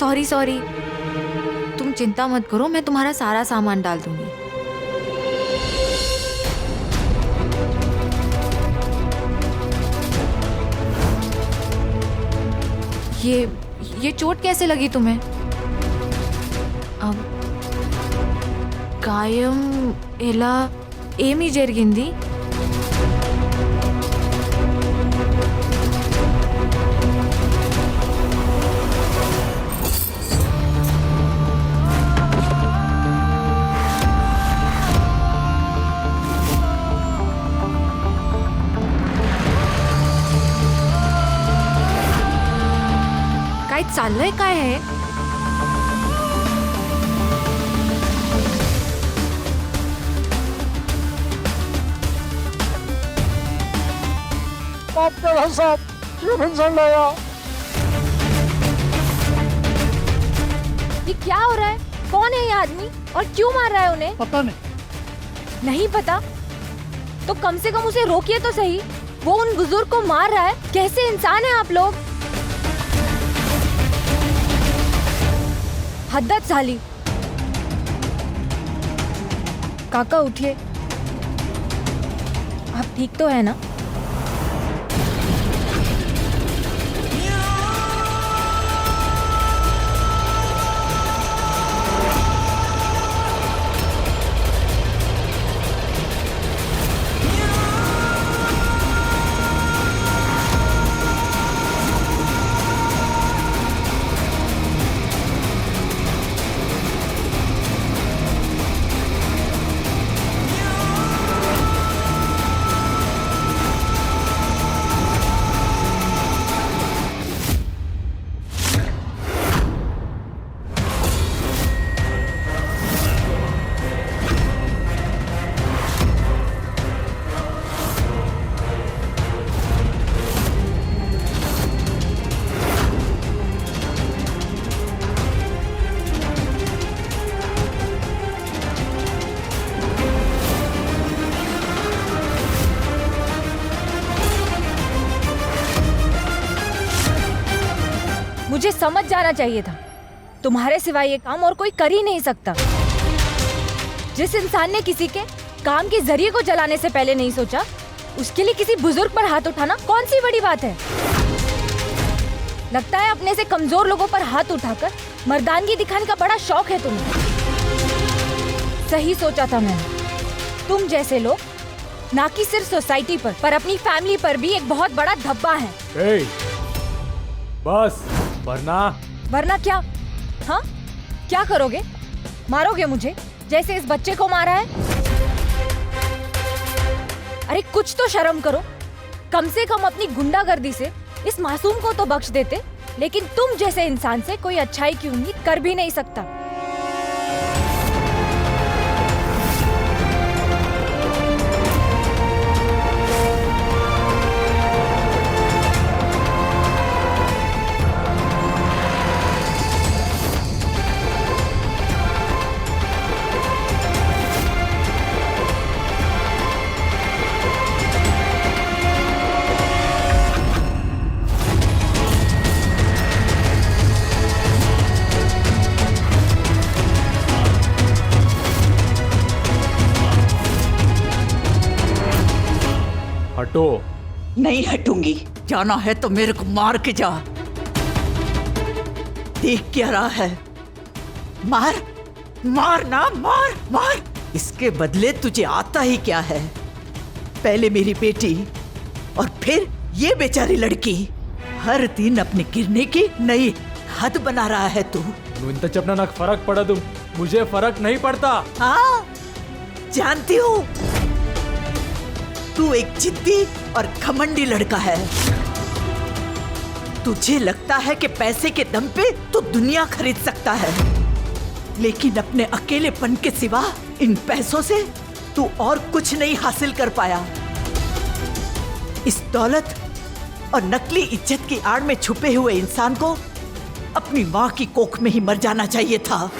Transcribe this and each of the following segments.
Sorry sorry, तुम चिंता मत करो, मैं तुम्हारा सारा सामान डाल दूंगी। ये चोट कैसे लगी तुम्हें? अब गायम एला ఏమీ జరిగింది? काय चाललंय काय आहे? साहब क्यों इंसान लाया? ये क्या हो रहा है? कौन है ये आदमी और क्यों मार रहा है उन्हें? पता नहीं। नहीं पता तो कम से कम उसे रोकिए तो सही। वो उन बुजुर्ग को मार रहा है। कैसे इंसान हैं आप लोग? हद्दत झाली। काका उठिए, आप ठीक तो है ना? मुझे समझ जाना चाहिए था, तुम्हारे सिवाय ये काम और कोई कर ही नहीं सकता। जिस इंसान ने किसी के काम के जरिए को जलाने से पहले नहीं सोचा, उसके लिए किसी बुजुर्ग पर हाथ उठाना कौन सी बड़ी बात है? लगता है अपने से कमजोर लोगों पर हाथ उठाकर मर्दानगी दिखाने का बड़ा शौक है तुम्हें। सही सोचा था मैंने। तुम जैसे लोग ना कि सिर्फ सोसाइटी पर अपनी फैमिली पर भी एक बहुत बड़ा धब्बा है। बस वरना क्या? हाँ, क्या करोगे? मारोगे मुझे जैसे इस बच्चे को मारा है? अरे कुछ तो शर्म करो। कम से कम अपनी गुंडागर्दी से इस मासूम को तो बख्श देते, लेकिन तुम जैसे इंसान से कोई अच्छाई की उम्मीद कर भी नहीं सकता। हटो। नहीं हटूंगी। जाना है तो मेरे को मार के जा। देख क्या रहा है? मार मार ना, मार मार। इसके बदले तुझे आता ही क्या है? पहले मेरी बेटी और फिर ये बेचारी लड़की। हर दिन अपने गिरने की नई हद बना रहा है तू। इंत चपना ना फर्क पड़ा तुम, मुझे फर्क नहीं पड़ता। हाँ जानती हूँ, तू एक जिद्दी और घमंडी लड़का है। तुझे लगता है कि पैसे के दम पे तू दुनिया खरीद सकता है, लेकिन अपने अकेलेपन के सिवा इन पैसों से तू और कुछ नहीं हासिल कर पाया। इस दौलत और नकली इज्जत की आड़ में छुपे हुए इंसान को अपनी माँ की कोख में ही मर जाना चाहिए था।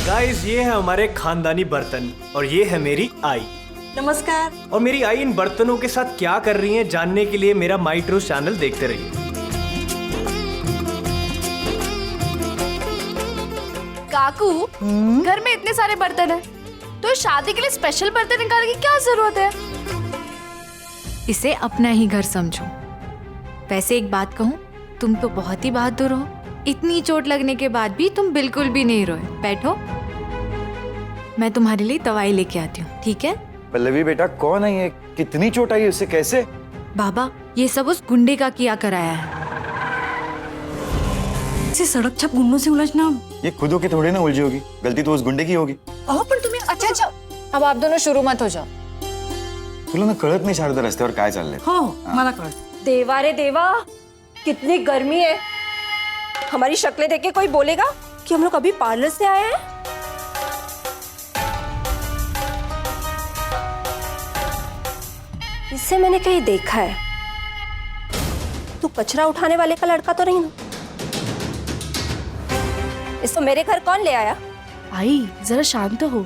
गाइस ये है हमारे खानदानी बर्तन और ये है मेरी आई। नमस्कार। और मेरी आई इन बर्तनों के साथ क्या कर रही है जानने के लिए मेरा माई ट्रूथ चैनल देखते रहिए। काकू, घर में इतने सारे बर्तन हैं, तो शादी के लिए स्पेशल बर्तन निकालने की क्या जरूरत है? इसे अपना ही घर समझो। वैसे एक बात कहूँ, तुम तो बहुत ही बहादुर हो। इतनी चोट लगने के बाद भी तुम बिल्कुल भी नहीं रोए। बैठो, मैं तुम्हारे लिए दवाई लेके आती हूँ, ठीक है? पल्लवी बेटा, कौन है ये? कितनी चोट आई उसे? कैसे? बाबा, ये सब उस गुंडे का किया कराया है। इसे सड़क छप गुंडों से उलझना। ये खुद होके थोड़ी ना उलझी होगी, गलती तो उस गुंडे की होगी। पण तुम्ही अच्छा, अब आप दोनों शुरू मत हो जाओ। तुला ना कळत नाही शारदा रस्त्यावर काय चाललंय? हो मला कळत। देवा रे देवा, कितनी गर्मी है। हमारी शक्लें देख के कोई बोलेगा कि हम लोग अभी पार्लर से आए हैं? इससे मैंने कहीं देखा है। तू कचरा उठाने वाले का लड़का तो नहीं ना? इसको मेरे घर कौन ले आया? आई जरा शांत हो,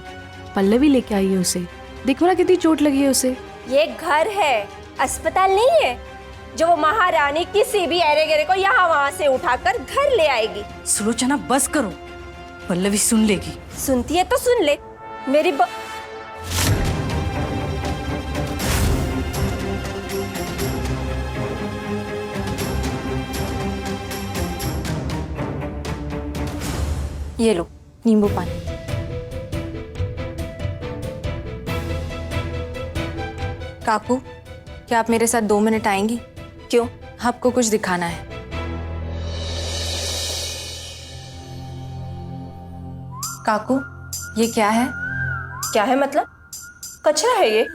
पल्लवी लेके आई है उसे। देखो ना कितनी चोट लगी है उसे। ये घर है, अस्पताल नहीं है जो वो महारानी किसी भी एरे गेरे को यहाँ वहाँ से उठाकर घर ले आएगी। सुलोचना बस करो, पल्लवी सुन लेगी। सुनती है तो सुन ले। मेरी ये लो नींबू पानी। काकू, क्या आप मेरे साथ 2 मिनट आएंगी? क्यों? आपको कुछ दिखाना है। काकू, ये क्या है? क्या है मतलब? कचरा है ये।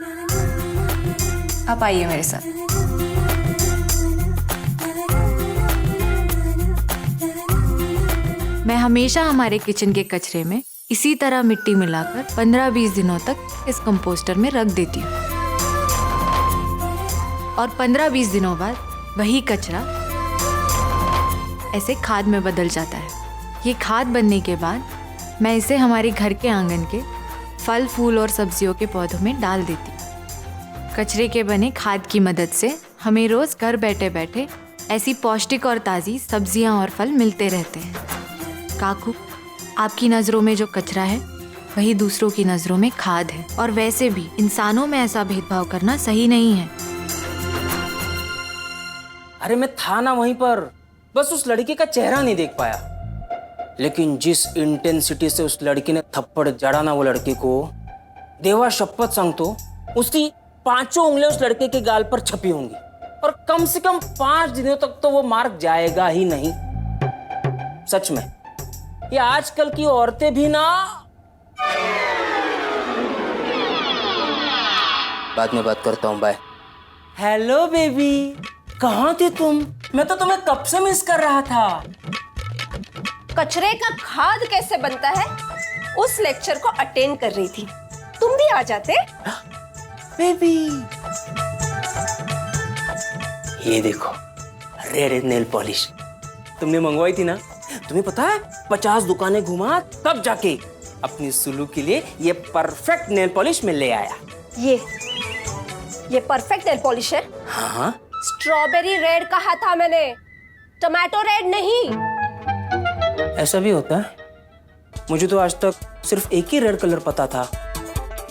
आप आइए मेरे साथ। मैं हमेशा हमारे किचन के कचरे में इसी तरह मिट्टी मिलाकर 15-20 दिनों तक इस कंपोस्टर में रख देती हूँ और 15-20 दिनों बाद वही कचरा ऐसे खाद में बदल जाता है। ये खाद बनने के बाद मैं इसे हमारे घर के आंगन के फल फूल और सब्जियों के पौधों में डाल देती हूँ। कचरे के बने खाद की मदद से हमें रोज घर बैठे बैठे ऐसी पौष्टिक और ताज़ी सब्जियाँ और फल मिलते रहते हैं। काकू, आपकी नज़रों में जो कचरा है वही दूसरों की नज़रों में खाद है। और वैसे भी इंसानों में ऐसा भेदभाव करना सही नहीं है। अरे मैं था ना वहीं पर, बस उस लड़की का चेहरा नहीं देख पाया। लेकिन जिस इंटेंसिटी से उस लड़की ने थप्पड़ जड़ा ना वो लड़की को, देवा शपथ सांगतो उसकी 5 उंगलियां उस लड़के के गाल पर छपी होंगी और कम से कम 5 दिनों तक तो वो मार्क जाएगा ही नहीं। सच में ये आजकल की औरतें भी ना। बाद में बात करता हूँ, बाय। हेलो बेबी, कहाँ थी तुम? मैं तो तुम्हें कब से मिस कर रहा था। कचरे का खाद कैसे बनता है उस लेक्चर को अटेंड कर रही थी। तुम भी आ जाते। बेबी ये देखो, रेड नेल पॉलिश तुमने मंगवाई थी ना। तुम्हें पता है 50 दुकानें घुमा तब जाके अपनी सुलू के लिए ये परफेक्ट नेल पॉलिश में ले आया। ये परफेक्ट नेल पॉलिश है? हाँ, स्ट्रॉबेरी रेड कहा था मैंने, टमाटो रेड नहीं। ऐसा भी होता है? मुझे तो आज तक सिर्फ एक ही रेड कलर पता था।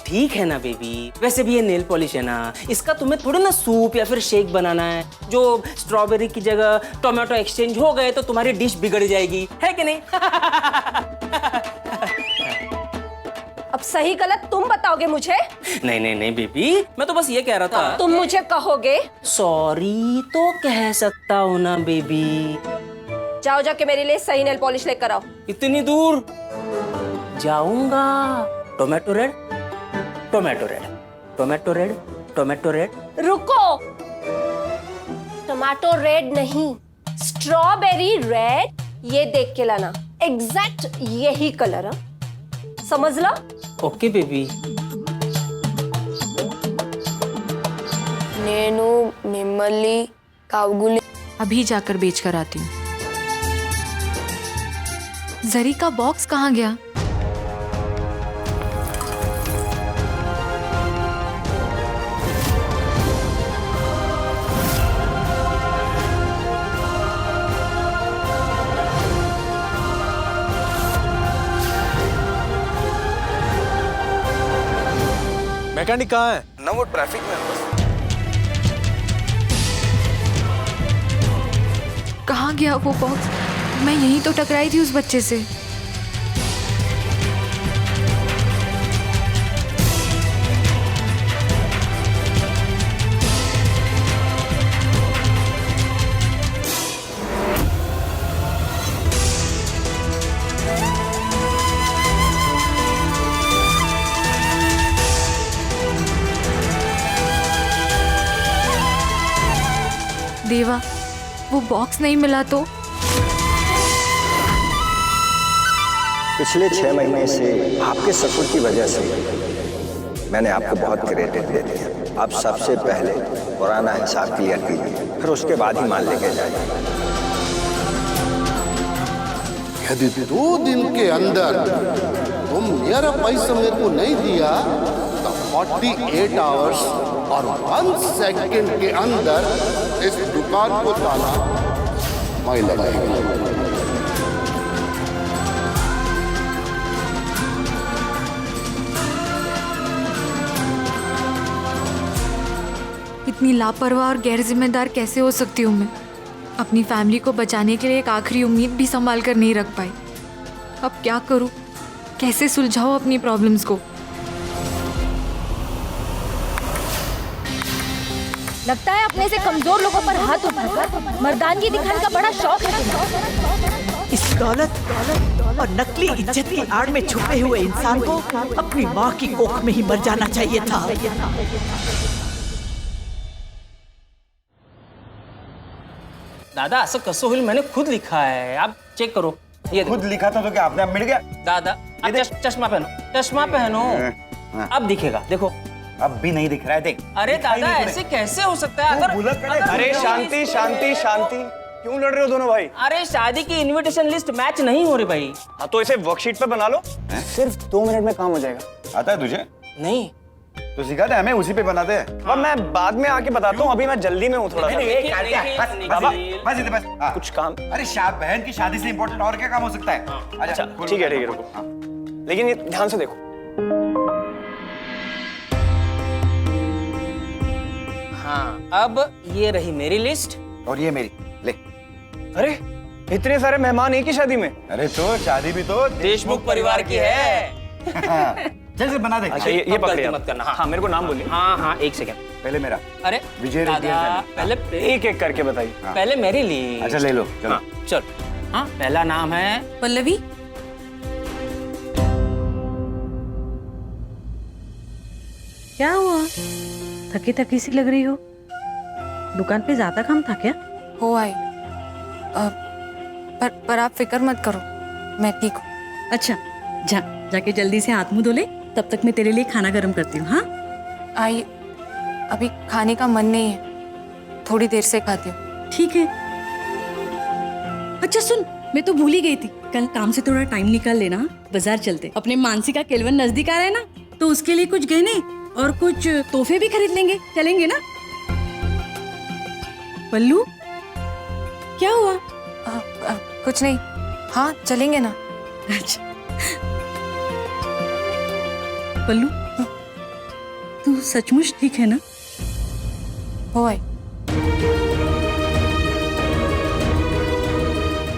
ठीक है ना बेबी, वैसे भी ये नेल पॉलिश है ना, इसका तुम्हें थोड़ी ना सूप या फिर शेक बनाना है जो स्ट्रॉबेरी की जगह टोमेटो एक्सचेंज हो गए तो तुम्हारी डिश बिगड़ जाएगी, है कि नहीं? अब सही गलत तुम बताओगे मुझे? नहीं बेबी, मैं तो बस ये कह रहा था। तुम मुझे कहोगे? सॉरी तो कह सकता हूँ ना बेबी। जाओ जाके मेरे लिए सही नेल पॉलिश लेकर आओ। इतनी दूर जाऊंगा। Tomato red, tomato red, tomato red, tomato red. रुको, टमाटो रेड नहीं, स्ट्रॉबेरी रेड। ये देख के लाना, एग्जैक्ट यही कलर है, समझ लो। Okay baby. नेनु मिम्मली कावगुली। अभी जाकर बेच कर आती हूँ। जरी का बॉक्स कहाँ गया? मैकेनिक कहाँ है? ना वो ट्रैफिक में है। कहाँ गया वो बॉक्स? मैं यहीं तो टकराई थी उस बच्चे से। देवा, वो बॉक्स नहीं मिला तो? पिछले 6 महीने से आपके सफर की वजह से मैंने आपको बहुत क्रेडिट दे दिया। आप सबसे पहले पुराना हिसाब क्लियर कीजिए, फिर उसके बाद ही माल लेके जाइए। यदि 2 दिन के अंदर तुम मेरा पैसा मेरे को नहीं दिया तो 48 आवर्स और 1 सेकंड के अंदर इस दुकान को ताला मैं लगाएगा। इतनी लापरवाह और गैर जिम्मेदार कैसे हो सकती हूँ मैं? अपनी फैमिली को बचाने के लिए एक आखिरी उम्मीद भी संभाल कर नहीं रख पाई। अब क्या करूँ? कैसे सुलझाऊं अपनी प्रॉब्लम्स को? लगता है अपने से कमजोर लोगों पर हाथ उठाकर मर्दानगी दिखाने का बड़ा शौक है तुम्हें। इस दौलत और नकली इज्जत की आड़ में छुपे हुए इंसान को अपनी माँ की कोख में ही मर जाना चाहिए था। दादा असं कसं होईल? मैंने खुद लिखा है, आप चेक करो। ये खुद लिखा था तो क्या आपने आप मिट गया? दादा आप चश्मा पहनो, चश्मा पहनो, अब दिखेगा। देखो अब भी नहीं दिख रहा है, देख। अरे दादा ऐसे कैसे हो सकता है? अगर अरे शांति शांति शांति, क्यों लड़ रहे हो दोनों भाई? अरे शादी की इनविटेशन लिस्ट मैच नहीं हो रही भाई। हाँ तो इसे वर्कशीट पे बना लो, सिर्फ 2 मिनट में काम हो जाएगा। आता है तुझे? नहीं तो सिखा दे हमें, उसी पे बना दे। अब मैं बाद में आके बताता हूँ, अभी मैं जल्दी में हूँ थोड़ा सा। बस कुछ काम। अरे बहन की शादी से इम्पोर्टेंट और क्या काम हो सकता है? अच्छा ठीक है रुको, लेकिन ये ध्यान से देखो। हाँ अब ये रही मेरी लिस्ट और ये मेरी ले। अरे इतने सारे मेहमान एक ही शादी में? अरे तो शादी भी तो देशमुख परिवार की है। चल से बना दे। अच्छा ये पकड़िए मत करना। हाँ मेरे को नाम बोलिए। हाँ एक सेकंड। पहले मेरा। अरे विजय दादा पहले एक एक करके बताइए। पहले मेरी लिस्ट। अच्छा ले लो चलो। हाँ, चल। हाँ पहला नाम है पल्लवी। क्या हुआ? थकी थकी सी लग रही हो। दुकान पे ज्यादा काम था क्या? हो आई। पर आप फिक्र मत करो, मैं ठीक हूँ। अच्छा जाके जल्दी से हाथ मुंह धो ले, तब तक मैं तेरे लिए खाना गर्म करती हूँ। हाँ आई, अभी खाने का मन नहीं है, थोड़ी देर से खाती हूँ। ठीक है। अच्छा सुन, मैं तो भूल ही गई थी, कल काम से थोड़ा टाइम निकाल लेना, बाजार चलते। अपने मानसी का केलवन नजदीक आ रहा है ना, तो उसके लिए कुछ गहने और कुछ तोहफे भी खरीद लेंगे। चलेंगे ना? पल्लू क्या हुआ? कुछ नहीं। हाँ चलेंगे ना। अच्छा पल्लू तू सचमुच ठीक है ना? हो आई।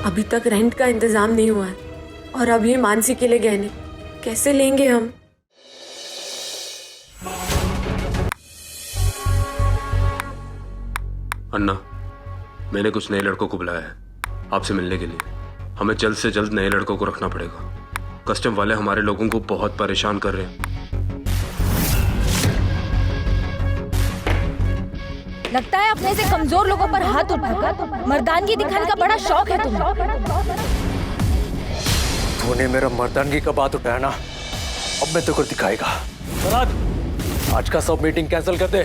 अभी तक रेंट का इंतजाम नहीं हुआ है और अब ये मानसी के लिए गहने कैसे लेंगे हम? अन्ना, मैंने कुछ नए लड़कों को बुलाया है आपसे मिलने के लिए। हमें जल्द से जल्द नए लड़कों को रखना पड़ेगा। कस्टम वाले हमारे लोगों को बहुत परेशान कर रहे हैं। लगता है अपने से कमजोर लोगों पर हाथ उठाकर मर्दानगी दिखाने का बड़ा शौक है तुम्हें। तूने मेरा मर्दानगी का बात उठाया ना, अब मैं तेको दिखाएगा। सराज, आज का सब मीटिंग कैंसिल कर दे।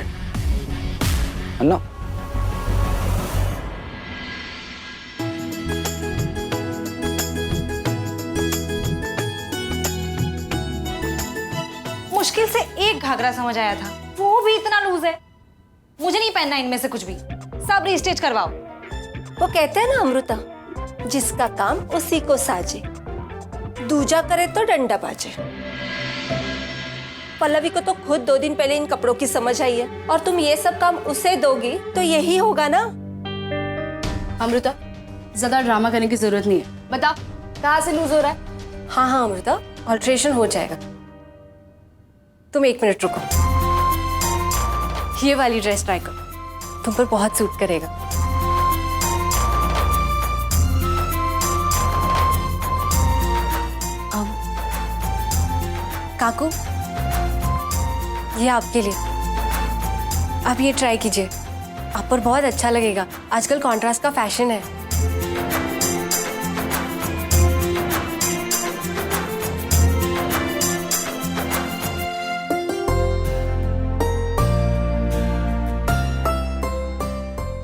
अन्ना मुश्किल से एक घाघरा समझ आया था, वो भी इतना लूज है। मुझे नहीं पहनना इनमें से कुछ भी, सब रीस्टिच करवाओ। वो कहते हैं ना अमृता, जिसका काम उसी को साजे, दूजा करे तो डंडा बाजे। पल्लवी को तो खुद 2 दिन पहले इन कपड़ों की समझ आई है और तुम ये सब काम उसे दोगी तो यही होगा ना। अमृता, ज्यादा ड्रामा करने की जरूरत नहीं है। बता कहाँ से लूज हो रहा है? हाँ अमृता, ऑल्ट्रेशन हो जाएगा। तुम 1 मिनट रुको, ये वाली ड्रेस ट्राई करो, तुम पर बहुत सूट करेगा। काकू, ये आपके लिए, आप ये ट्राई कीजिए, आप पर बहुत अच्छा लगेगा। आजकल कॉन्ट्रास्ट का फैशन है।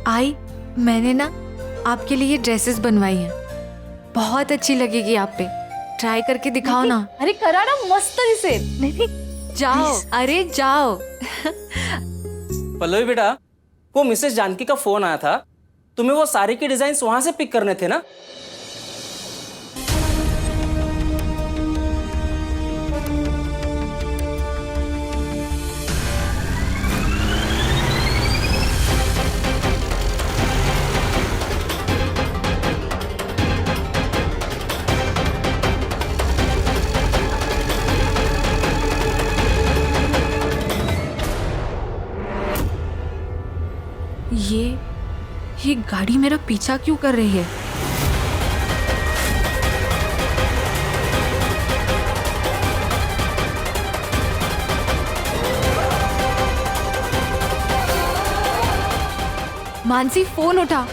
आई, मैंने ना आपके लिए ड्रेसेस बनवाई हैं, बहुत अच्छी लगेगी आप पे, ट्राई करके दिखाओ ना। अरे करा ना मस्त तरीके से। नहीं जाओ, अरे जाओ। पल्लवी बेटा, वो मिसेस जानकी का फोन आया था, तुम्हें वो साड़ी के डिजाइन वहां से पिक करने थे ना? ये गाड़ी मेरा पीछा क्यों कर रही है? मानसी, फोन उठा।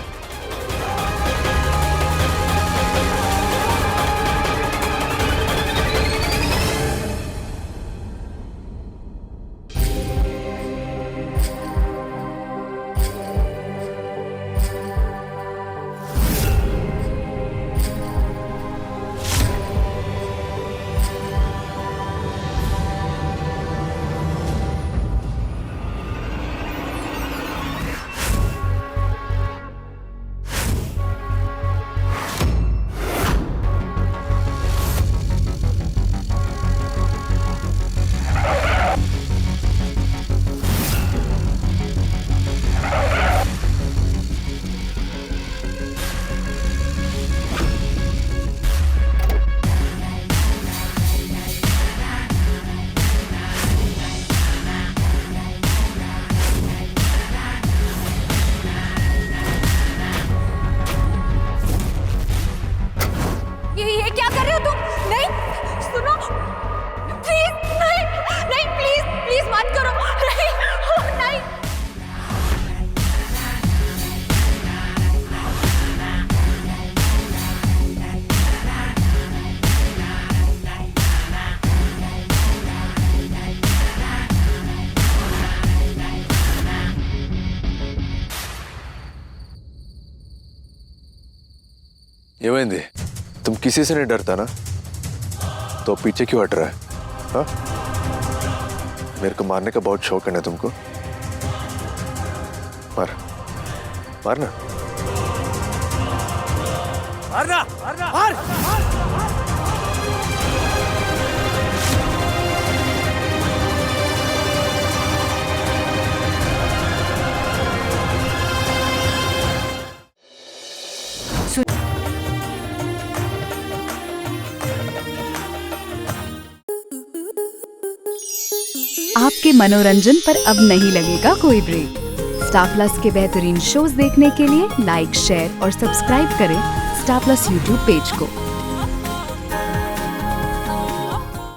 ये क्या कर रहे हो तुम? नहीं, सुनो, प्लीज, नहीं, नहीं, प्लीज, प्लीज मत करो, नहीं, नहीं। ये वेंदी, तुम किसी से नहीं डरता ना, तो पीछे क्यों हट रहा है? हाँ? मेरे को मारने का बहुत शौक है ना तुमको? मार, मारना, मारना, मारना, मार, मार। आपके मनोरंजन पर अब नहीं लगेगा कोई ब्रेक। स्टार प्लस के बेहतरीन शोज देखने के लिए लाइक, शेयर और सब्सक्राइब करें स्टार प्लस यूट्यूब पेज को।